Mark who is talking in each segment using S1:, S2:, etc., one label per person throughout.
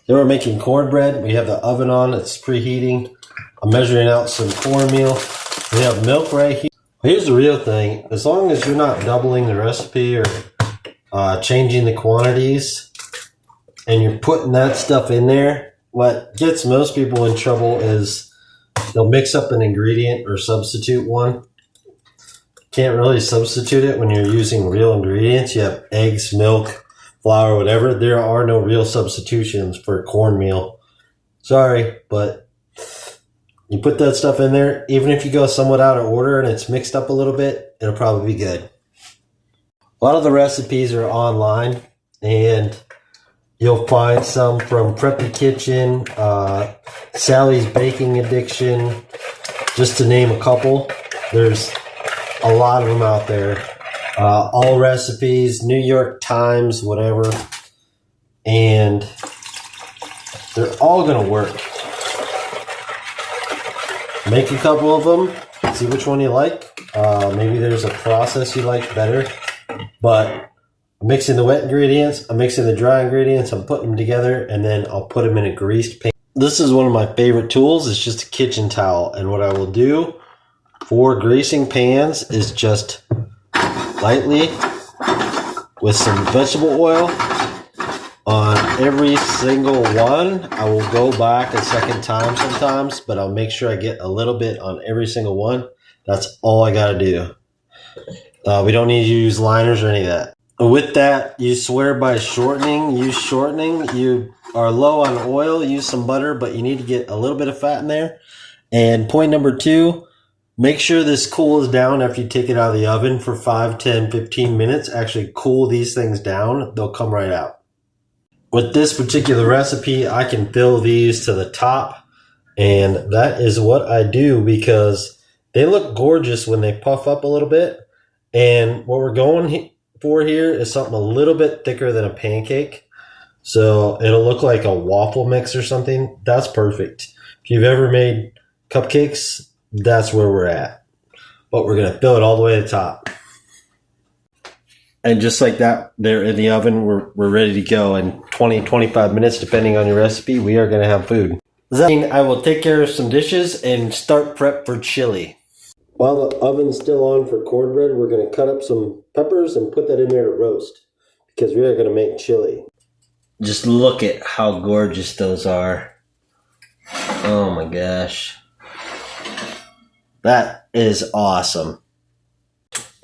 S1: Then we're making cornbread. We have the oven on, it's preheating. I'm measuring out some cornmeal. We have milk right here. Here's the real thing. As long as you're not doubling the recipe or changing the quantities and you're putting that stuff in there, what gets most people in trouble is they'll mix up an ingredient or substitute one. Can't really substitute it when you're using real ingredients. You have eggs, milk, flour, whatever. There are no real substitutions for cornmeal. Sorry, but you put that stuff in there, even if you go somewhat out of order and it's mixed up a little bit, it'll probably be good. A lot of the recipes are online, and you'll find some from Preppy Kitchen, Sally's Baking Addiction, just to name a couple. There's a lot of them out there. All recipes, New York Times, whatever. And they're all going to work. Make a couple of them, see which one you like. Maybe there's a process you like better. But I'm mixing the wet ingredients, I'm mixing the dry ingredients, I'm putting them together, and then I'll put them in a greased pan. This is one of my favorite tools. It's just a kitchen towel. And what I will do for greasing pans is just lightly with some vegetable oil on every single one. I will go back a second time sometimes, but I'll make sure I get a little bit on every single one. That's all I got to do. We don't need to use liners or any of that. With that, you swear by shortening. Use shortening. You are low on oil, use some butter, but you need to get a little bit of fat in there. And point number 2, make sure this cools down after you take it out of the oven for 5, 10, 15 minutes. Actually cool these things down. They'll come right out. With this particular recipe, I can fill these to the top, and that is what I do because they look gorgeous when they puff up a little bit. And what we're going for here is something a little bit thicker than a pancake. So it'll look like a waffle mix or something. That's perfect. If you've ever made cupcakes, that's where we're at. But we're going to fill it all the way to the top. And just like that, they're in the oven. We're ready to go. In 20, 25 minutes, depending on your recipe, we are going to have food. That means I will take care of some dishes and start prep for chili. While the oven's still on for cornbread, we're going to cut up some peppers and put that in there to roast because we are going to make chili. Just look at how gorgeous those are. Oh my gosh. That is awesome.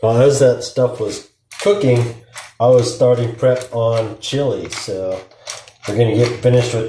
S1: Well, as that stuff was cooking, I was starting prep on chili. So we're going to get finished with